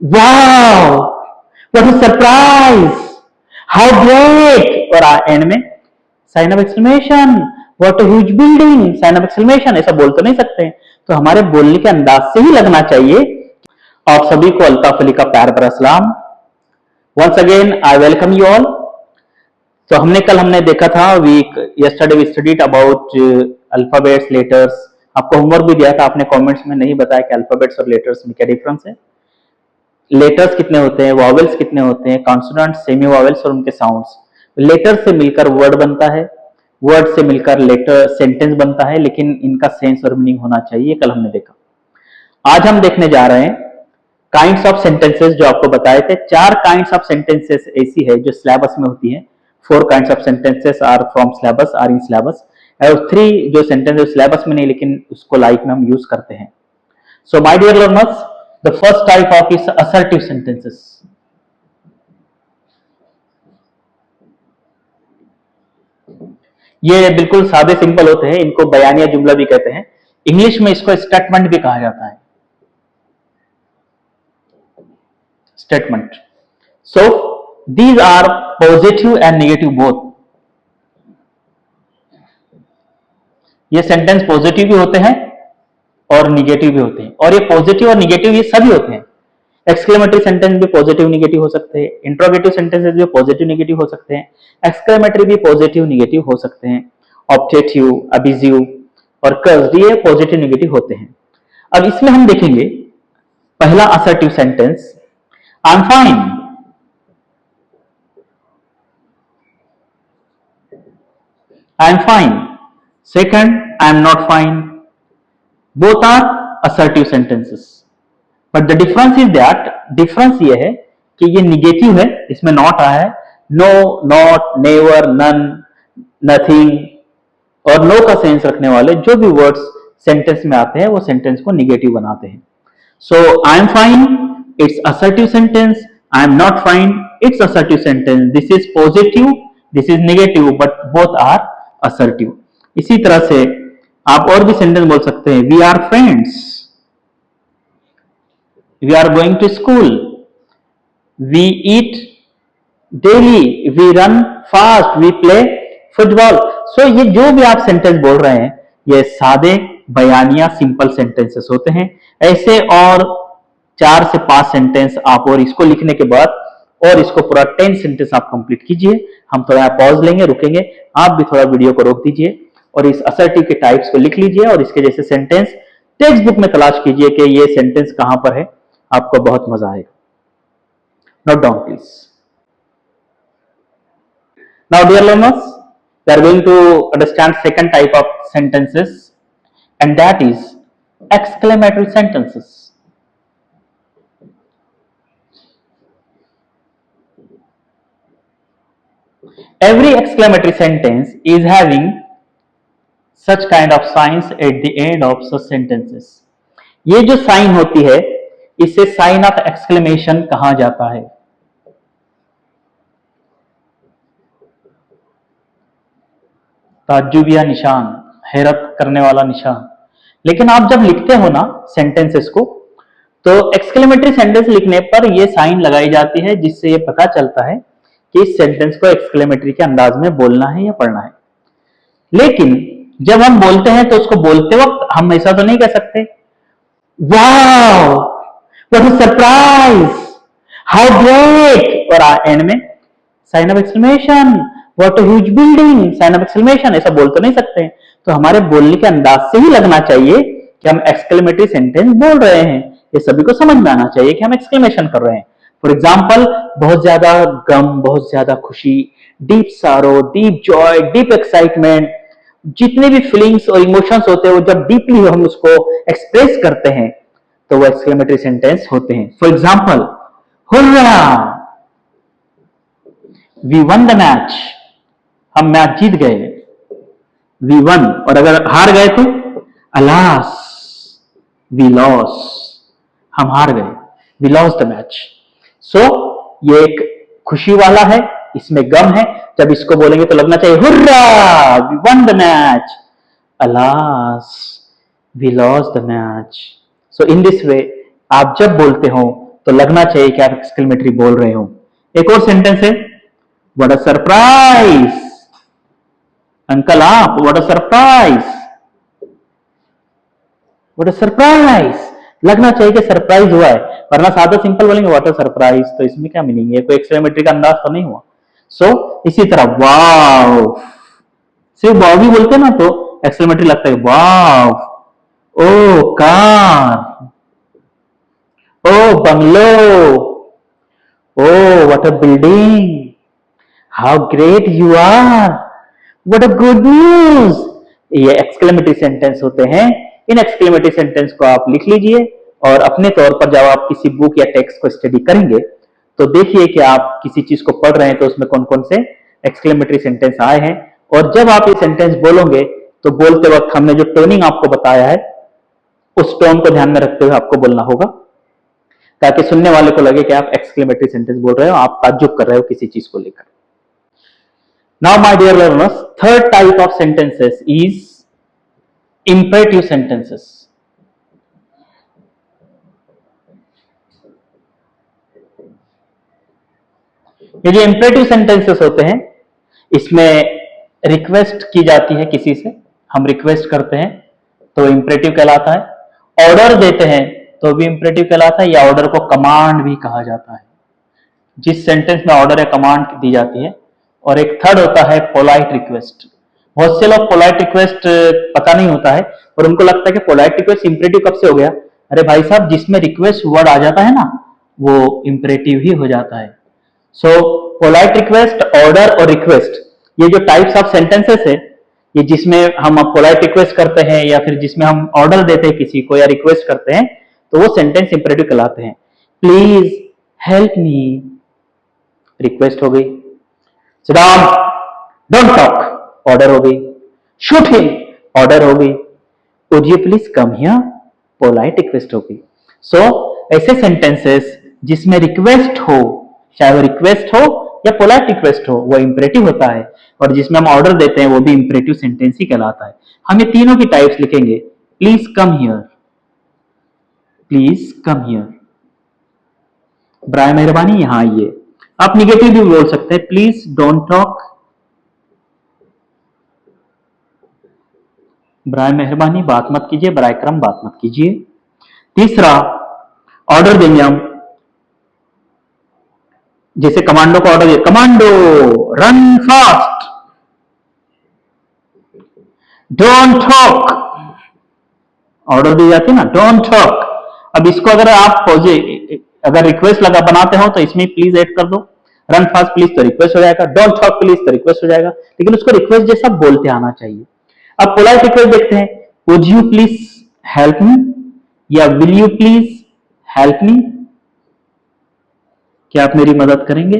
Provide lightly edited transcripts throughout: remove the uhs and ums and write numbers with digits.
Wow, what a surprise, how great, और end में sign of exclamation, what a huge building, sign of exclamation. ऐसा बोल तो नहीं सकते, तो हमारे बोलने के अंदाज से ही लगना चाहिए। आप सभी को अल्ताफ अली का प्यार भरा सलाम। Once again I welcome you all. तो हमने देखा था week yesterday we studied about alphabets, letters. आपको होमवर्क भी दिया था, आपने कमेंट्स में नहीं बताया कि अल्फाबेट्स और लेटर्स में क्या डिफरेंस है। लेटर्स कितने होते हैं, वॉवेल्स कितने होते हैं, कॉन्सोनेंट्स, सेमी वॉवेल्स और उनके साउंड्स। लेटर से मिलकर वर्ड बनता है, वर्ड से मिलकर लेटर सेंटेंस बनता है, लेकिन इनका सेंस और मीनिंग होना चाहिए, कल हमने देखा। आज हम देखने जा रहे हैं काइंड्स ऑफ सेंटेंसेस, जो आपको बताए थे। 4 काइंड्स ऑफ सेंटेंसेस ऐसी है जो सिलेबस में होती है। 4 kinds of sentences are from syllabus, are in syllabus, और 3 जो सेंटेंसेस सिलेबस में नहीं लेकिन उसको लाइफ में हम यूज करते हैं। So my dear learners, the first type of is assertive sentences. ये बिल्कुल सादे सिंपल होते हैं, इनको बयानिया जुमला भी कहते हैं। इंग्लिश में इसको स्टेटमेंट भी कहा जाता है, statement. So these are positive and negative both. ये सेंटेंस पॉजिटिव भी होते हैं और निगेटिव भी होते हैं, और ये पॉजिटिव और निगेटिव ये सभी होते हैं। एक्सक्लेमेटरी सेंटेंस भी पॉजिटिव निगेटिव हो सकते हैं, इंट्रोगेटिव सेंटेंसेस भी पॉजिटिव निगेटिव हो सकते हैं, एक्सक्लेमेटरी भी पॉजिटिव निगेटिव हो सकते हैं, ऑब्जेक्टिव, अबिजिव और कर्स्ड ये पॉजिटिव निगेटिव होते हैं। अब इसमें हम देखेंगे पहला assertive sentence, I am fine. I am fine. Second, I am not fine. Both are assertive sentences. But the difference is that difference ये है कि ये निगेटिव है, इसमें नॉट आया है। No, not, never, none, nothing और नो का सेंस रखने वाले जो भी वर्ड्स सेंटेंस में आते हैं वो सेंटेंस को निगेटिव बनाते हैं। So I am fine, it's assertive sentence. I am not fine, it's assertive sentence. This is positive, this is negative, but both are assertive. इसी तरह से आप और भी सेंटेंस बोल सकते हैं, we are friends, we are going to school, we eat daily, we run fast, we play football. So ये जो भी आप सेंटेंस बोल रहे हैं ये सादे बयानिया सिंपल सेंटेंसेस होते हैं। ऐसे और 4 से 5 सेंटेंस आप और इसको लिखने के बाद और इसको पूरा 10 सेंटेंस आप कंप्लीट कीजिए। हम थोड़ा पॉज लेंगे, रुकेंगे, आप भी थोड़ा वीडियो को रोक दीजिए और इस असर्टिव के टाइप्स को लिख लीजिए और इसके जैसे सेंटेंस टेक्स्ट बुक में तलाश कीजिए कि ये सेंटेंस कहां पर है, आपको बहुत मजा आएगा। Note down please. Now dear learners, we are going to understand second type of sentences, and that is exclamatory sentences. Every exclamatory sentence is having such kind of signs at the end of such sentences. ये जो sign होती है इसे sign of exclamation कहा जाता है। ताज्जुबिया निशान, हैरत करने वाला निशान। लेकिन आप जब लिखते हो ना सेंटेंसेस को, तो एक्सक्लेमेटरी सेंटेंस लिखने पर यह साइन लगाई जाती है जिससे यह पता चलता है कि इस सेंटेंस को एक्सक्लेमेटरी के अंदाज में बोलना है या पढ़ना है। लेकिन जब हम बोलते हैं तो उसको बोलते वक्त हम ऐसा तो नहीं कह सकते, wow, what a surprise, how great, और एंड में sign of exclamation, what a huge building, sign of exclamation. ऐसा बोल तो नहीं सकते, तो हमारे बोलने के अंदाज से ही लगना चाहिए कि हम एक्सक्लेमेटरी सेंटेंस बोल रहे हैं। ये सभी को समझ में आना चाहिए कि हम एक्सक्लेमेशन कर रहे हैं। फॉर एग्जाम्पल, बहुत ज्यादा गम, बहुत ज्यादा खुशी, डीप सारो, डीप जॉय, डीप एक्साइटमेंट, जितने भी फीलिंग्स और इमोशंस होते हैं वो जब डीपली हम उसको एक्सप्रेस करते हैं तो वो एक्सक्लेमेटरी सेंटेंस होते हैं। For example, hurrah, we won the match, हम मैच जीत गए, वी वन। और अगर हार गए तो अलास, वी लॉस, हम हार गए, वी लॉस द मैच। सो ये एक खुशी वाला है, इसमें गम है। जब इसको बोलेंगे तो लगना चाहिए hurrah, we won the match, alas, we loss the match. So in this way आप जब बोलते हो तो लगना चाहिए कि आप एक्सक्लेमेटरी बोल रहे हो। एक और सेंटेंस है, व्हाट अ सरप्राइज, अंकल आप, what a surprise, what a surprise, लगना चाहिए कि सरप्राइज हुआ है, वरना सादा सिंपल बोलेंगे व्हाट अ सरप्राइज, तो इसमें क्या मीनिंग है, कोई एक्सक्लेमेटरी का अंदाज तो नहीं हुआ। इसी तरह वाव, सिर्फ वाव भी बोलते ना तो एक्सक्लेमेटरी लगता है, wow, oh car, oh bungalow, oh what a building, how great you are, what a good news. ये एक्सक्लेमेटरी सेंटेंस होते हैं। इन एक्सक्लेमेटरी सेंटेंस को आप लिख लीजिए और अपने तौर पर जब आप किसी बुक या टेक्स्ट को स्टडी करेंगे तो देखिए कि आप किसी चीज को पढ़ रहे हैं तो उसमें कौन कौन से एक्सक्लेमेटरी सेंटेंस आए हैं, और जब आप ये सेंटेंस बोलोगे तो बोलते वक्त हमने जो टोनिंग आपको बताया है उस टोन को ध्यान में रखते हुए आपको बोलना होगा, ताकि सुनने वाले को लगे कि आप एक्सक्लेमेटरी सेंटेंस बोल रहे हो, आप ताज्जुब कर रहे हो किसी चीज को लेकर। Now, my dear learners, third type of sentences is imperative sentences. ये जो imperative sentences होते हैं, इसमें रिक्वेस्ट की जाती है किसी से, हम रिक्वेस्ट करते हैं तो imperative कहलाता है, ऑर्डर देते हैं तो भी imperative कहलाता है, या ऑर्डर को कमांड भी कहा जाता है, जिस सेंटेंस में ऑर्डर या कमांड दी जाती है। और एक थर्ड होता है पोलाइट रिक्वेस्ट। बहुत से लोग पोलाइट रिक्वेस्ट पता नहीं होता है और उनको लगता है कि पोलाइट रिक्वेस्ट इंपरेटिव कब से हो गया। अरे भाई साहब, जिसमें रिक्वेस्ट वर्ड आ जाता है ना वो इंपरेटिव ही हो जाता है। सो पोलाइट रिक्वेस्ट, ऑर्डर और रिक्वेस्ट, ये जो टाइप्स ऑफ सेंटेंसेस है, ये जिसमें हम पोलाइट रिक्वेस्ट करते हैं या फिर जिसमें हम ऑर्डर देते हैं किसी को या रिक्वेस्ट करते हैं, तो वो सेंटेंस इंपरेटिव कहलाते हैं। प्लीज हेल्प मी, रिक्वेस्ट हो गई। Sit down, don't talk, order हो गई। शूट हिम, ऑर्डर हो गई। Would you please come here, polite request हो गई। ऐसे सेंटेंसेस जिसमें रिक्वेस्ट हो, चाहे वो रिक्वेस्ट हो या पोलाइट रिक्वेस्ट हो, वो इंपरेटिव होता है, और जिसमें हम ऑर्डर देते हैं वो भी इंपरेटिव सेंटेंस ही कहलाता है। हम ये तीनों की टाइप्स लिखेंगे, please come here, please come here, बराए मेहरबानी यहां आइए। आप निगेटिव भी बोल सकते हैं, प्लीज डोंट टॉक, बराए मेहरबानी बात मत कीजिए, बराए क्रम बात मत कीजिए। तीसरा, ऑर्डर देंगे हम, जैसे कमांडो को ऑर्डर दिया, commando run fast, don't talk, order दी जाती है ना, डोंट टॉक। अब इसको अगर आप अगर रिक्वेस्ट लगा बनाते हो तो इसमें प्लीज ऐड कर दो, रन फास्ट प्लीज तो रिक्वेस्ट हो जाएगा, डोंट टॉक प्लीज तो रिक्वेस्ट हो जाएगा, लेकिन उसको रिक्वेस्ट जैसा बोलते आना चाहिए। अब पोलाइट रिक्वेस्ट देखते हैं, would you please help me या will you please help me, क्या आप मेरी मदद करेंगे,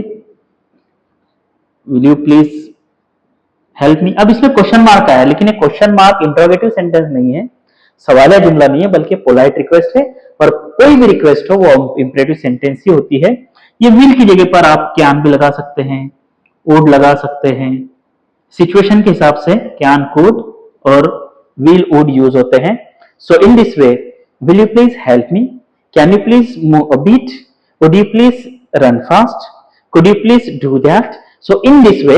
will you please help me. अब इसमें क्वेश्चन मार्क आया, लेकिन ये क्वेश्चन मार्क इंट्रोगेटिव सेंटेंस नहीं है, सवालिया जुमला नहीं है, बल्कि पोलाइट रिक्वेस्ट है, और कोई भी रिक्वेस्ट हो वो इंपरेटिव सेंटेंस ही होती है। ये विल की जगह पर आप कैन भी लगा सकते हैं, वुड लगा सकते हैं, सिचुएशन के हिसाब से कैन, कुड और विल, वुड यूज होते हैं। So in this way, will you please help me, can you please move a bit, would you please run fast, could you please do that. So in this way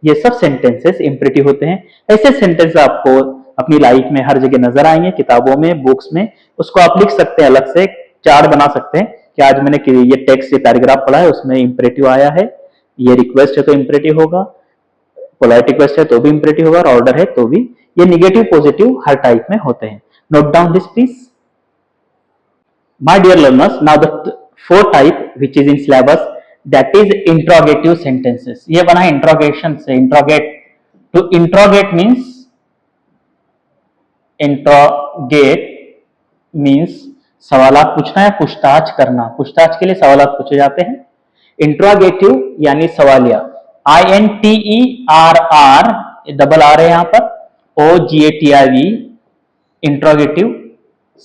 ये सब sentences imperative होते हैं। ऐसे sentence आपको अपनी life में हर जगह नजर आएंगे, किताबों में, बुक्स में, उसको आप लिख सकते हैं, अलग से चार्ट बना सकते हैं कि आज मैंने ये टेक्स्ट, ये पैराग्राफ पढ़ा है, उसमें इंपरेटिव आया है, ये रिक्वेस्ट है तो इंपरेटिव होगा, पोलाइट रिक्वेस्ट है तो भी इंपरेटिव होगा, और ऑर्डर है तो भी। ये निगेटिव पॉजिटिव हर टाइप में होते हैं। Note down this please. My dear learners, now the fourth type which is in syllabus, that is interrogative sentences. ये बना है इंट्रोगेशन से, interrogate. To interrogate means, interrogate means सवालात पूछना या पूछताछ करना, पूछताछ के लिए सवालात पूछे जाते हैं। इंट्रोगेटिव यानी सवालिया, INTERR, डबल आर है यहां पर, OGATIV, इंट्रोगेटिव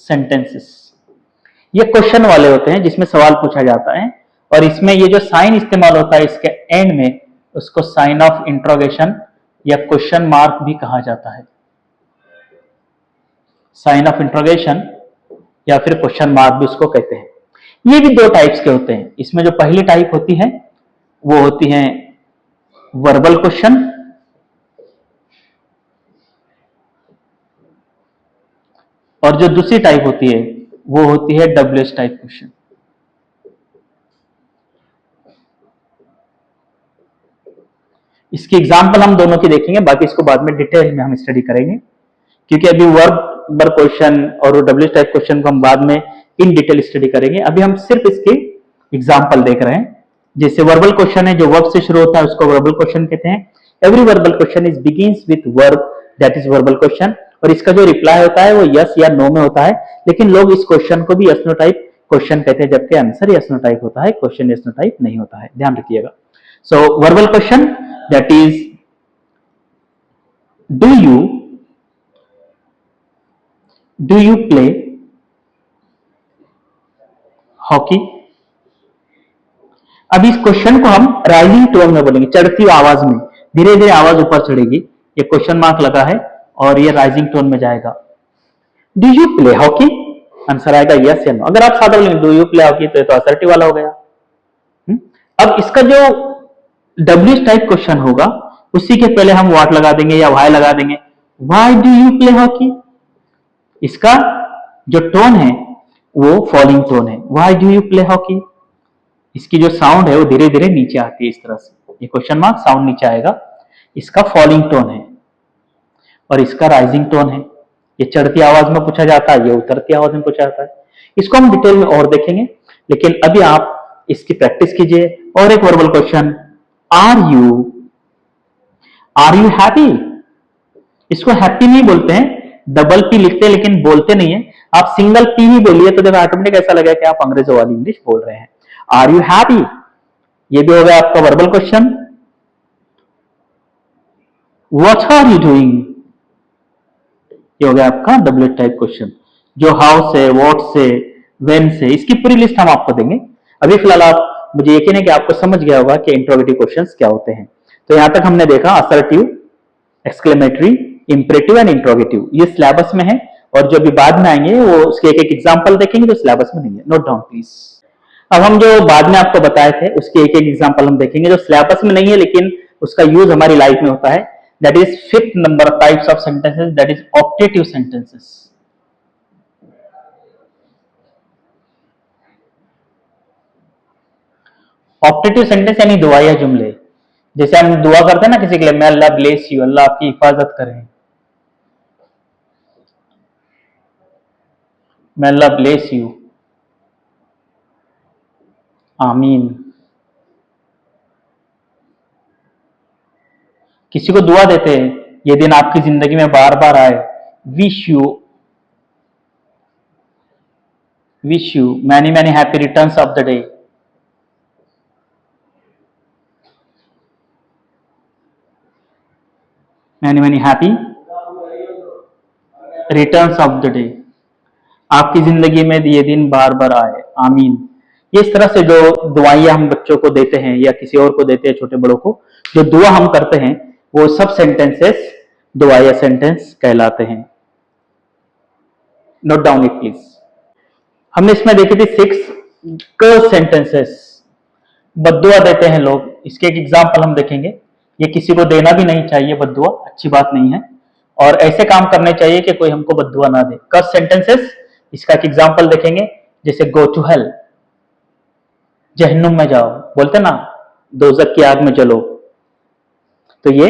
सेंटेंसेस। ये क्वेश्चन वाले होते हैं जिसमें सवाल पूछा जाता है, और इसमें ये जो साइन इस्तेमाल होता है इसके एंड में, उसको साइन ऑफ इंट्रोगेशन या क्वेश्चन मार्क भी कहा जाता है। साइन ऑफ इंट्रोगेशन या फिर क्वेश्चन मार्क भी उसको कहते हैं। ये भी दो टाइप्स के होते हैं। इसमें जो पहली टाइप होती है वो होती है वर्बल क्वेश्चन, और जो दूसरी टाइप होती है वो होती है डब्ल्यूएच टाइप क्वेश्चन। इसकी एग्जांपल हम दोनों की देखेंगे, बाकी इसको बाद में डिटेल में हम स्टडी करेंगे, क्योंकि अभी वर्बल क्वेश्चन और डब्ल्यूएच टाइप क्वेश्चन को हम बाद में इन डिटेल स्टडी करेंगे। अभी हम सिर्फ इसके एग्जांपल देख रहे हैं। जैसे वर्बल क्वेश्चन है जो वर्ब से शुरू होता है उसको वर्बल क्वेश्चन कहते हैं। Every verbal question is begins with verb, that is verbal question. और इसका जो रिप्लाई होता है वो यस या नो में होता है, लेकिन लोग इस क्वेश्चन को भी यस नो टाइप क्वेश्चन कहते हैं, जबकि आंसर यस नो टाइप होता है, क्वेश्चन यस नो टाइप नहीं होता है, ध्यान रखिएगा। So verbal question that is do you play hockey. अब इस क्वेश्चन को हम राइजिंग टोन में बोलेंगे, चढ़ती आवाज में, धीरे धीरे आवाज ऊपर चढ़ेगी। ये क्वेश्चन मार्क लगा है और ये राइजिंग टोन में जाएगा। Do you play hockey, answer आएगा यस या नो। अगर आप सादा बोलेंगे डू यू प्ले हॉकी तो ये तो असर्टिव वाला हो गया। अब इसका जो डब्ल्यूएच टाइप क्वेश्चन होगा उसी के पहले हम व्हाट लगा देंगे या व्हाई लगा देंगे। Why do you play hockey, इसका जो टोन है वो फॉलिंग टोन है। Why do you play hockey, इसकी जो साउंड है वो धीरे धीरे नीचे आती है इस तरह से, ये क्वेश्चन मार्क साउंड नीचे आएगा, इसका फॉलिंग टोन है। और इसका राइजिंग टोन है, ये चढ़ती आवाज में पूछा जाता है, ये उतरती आवाज में पूछा जाता है। इसको हम डिटेल में और देखेंगे, लेकिन अभी आप इसकी प्रैक्टिस कीजिए। और एक verbal question, are you happy. इसको हैप्पी नहीं बोलते हैं, डबल पी लिखते हैं लेकिन बोलते नहीं है। आप सिंगल पी ही बोलिए तो जब ऑटोमेटिक ऐसा लगेगा कि आप अंग्रेजों वाली इंग्लिश बोल रहे हैं। आर यू हैप्पी, ये भी हो गया आपका verbal question. What are you doing, ये हो गया आपका डब्ल्यूएच टाइप क्वेश्चन। जो हाउ से, व्हाट से, व्हेन से, इसकी पूरी लिस्ट हम आपको देंगे। अभी फिलहाल आप मुझे यकीन है कि आपको समझ गया होगा कि इंट्रोगेटिव क्वेश्चंस क्या होते हैं। तो यहां तक हमने देखा assertive, exclamatory, imperative and interrogative, ये सिलेबस में है। और जो भी बाद में आएंगे वो उसके एक एक एग्जांपल देखेंगे जो सिलेबस में नहीं है। Note down please. अब हम जो बाद में आपको बताए थे उसके एक एक एग्जांपल हम देखेंगे जो सिलेबस में नहीं है लेकिन उसका यूज हमारी लाइफ में होता है। That is fifth number types of sentences, that is optative sentences. Optative sentence यानी दुआया जुमले। जैसे हम दुआ करते हैं ना किसी के लिए, मैं अल्लाह ब्लेस यू, अल्लाह आपकी हिफाजत करें, मैं अल्लाह ब्लेस यू, आमीन। किसी को दुआ देते हैं, ये दिन आपकी जिंदगी में बार बार आए, wish you many many happy returns of the day. Many many happy returns of the day, आपकी जिंदगी में ये दिन बार बार आए, आमीन। ये इस तरह से जो दुआइयां हम बच्चों को देते हैं या किसी और को देते हैं, छोटे बड़ों को, जो दुआ हम करते हैं वो सब सेंटेंसेस दुआया सेंटेंस कहलाते हैं। Note down it please. हमने इसमें देखी थी 6 कर्स सेंटेंसेस, बद्दुआ देते हैं लोग। इसके एक एग्जांपल हम देखेंगे। ये किसी को देना भी नहीं चाहिए बद्दुआ, अच्छी बात नहीं है, और ऐसे काम करने चाहिए कि कोई हमको बद्दुआ ना दे। कर्स सेंटेंसेस, इसका एक एग्जांपल देखेंगे। जैसे गो टू हेल, जहन्नुम में जाओ, बोलते ना दोजक की आग में जलो, तो ये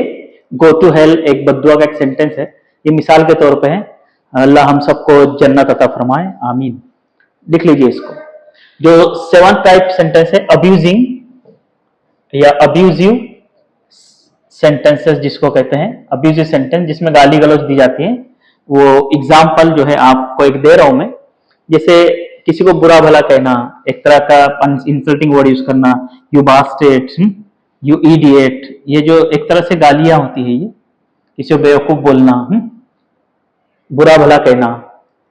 गो टू हेल एक बद्दुआ का एक सेंटेंस है। ये मिसाल के तौर पे है, अल्लाह हम सबको जन्नत अता फरमाए, आमीन। लिख लीजिए इसको। जो 7th टाइप सेंटेंस है अब्यूजिंग या अब्यूजिव सेंटेंसेस जिसको कहते हैं, अब्यूजिव सेंटेंस जिसमें गाली गलौज दी जाती है। वो एग्जाम्पल जो है आपको एक दे रहा हूं मैं। जैसे किसी को बुरा भला कहना, एक तरह का इंसल्टिंग वर्ड यूज करना, यू बास्टेड, यू इडियट, ये जो एक तरह से गालियां होती है, ये किसी को बेवकूफ बोलना, बुरा भला कहना,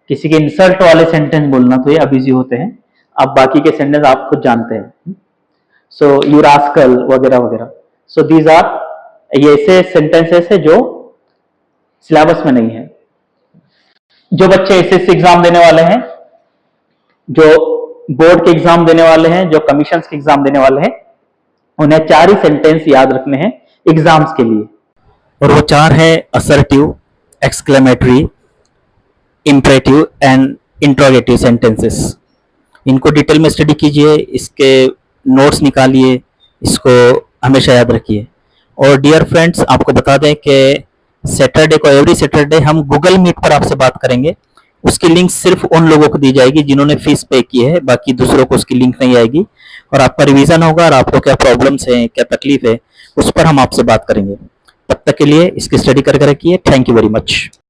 किसी के इंसल्ट वाले सेंटेंस बोलना, तो ये अब्यूजिव होते हैं। अब बाकी के सेंटेंस आप खुद जानते हैं, सो यू रास्कल वगैरह वगैरह। सो दीज आर, ये ऐसे सेंटेंसेस है जो सिलेबस में नहीं है। जो बच्चे एसएससी एग्जाम देने वाले हैं, जो बोर्ड के एग्जाम देने वाले हैं, जो कमीशन के एग्जाम देने वाले हैं, उन्हें 4 ही सेंटेंस याद रखने हैं एग्जाम्स के लिए। और वो 4 है assertive, exclamatory, imperative and interrogative sentences. इनको डिटेल में स्टडी कीजिए, इसके नोट्स निकालिए, इसको हमेशा याद रखिए। और डियर फ्रेंड्स, आपको बता दें कि सैटरडे को, एवरी सैटरडे हम गूगल मीट पर आपसे बात करेंगे। उसकी लिंक सिर्फ उन लोगों को दी जाएगी जिन्होंने फीस पे की है, बाकी दूसरों को उसकी लिंक नहीं आएगी। और आपका रिवीजन होगा और आपको क्या प्रॉब्लम्स हैं, क्या तकलीफ है, उस पर हम आपसे बात करेंगे। तब तक के लिए इसकी स्टडी करके रखिए। Thank you very much.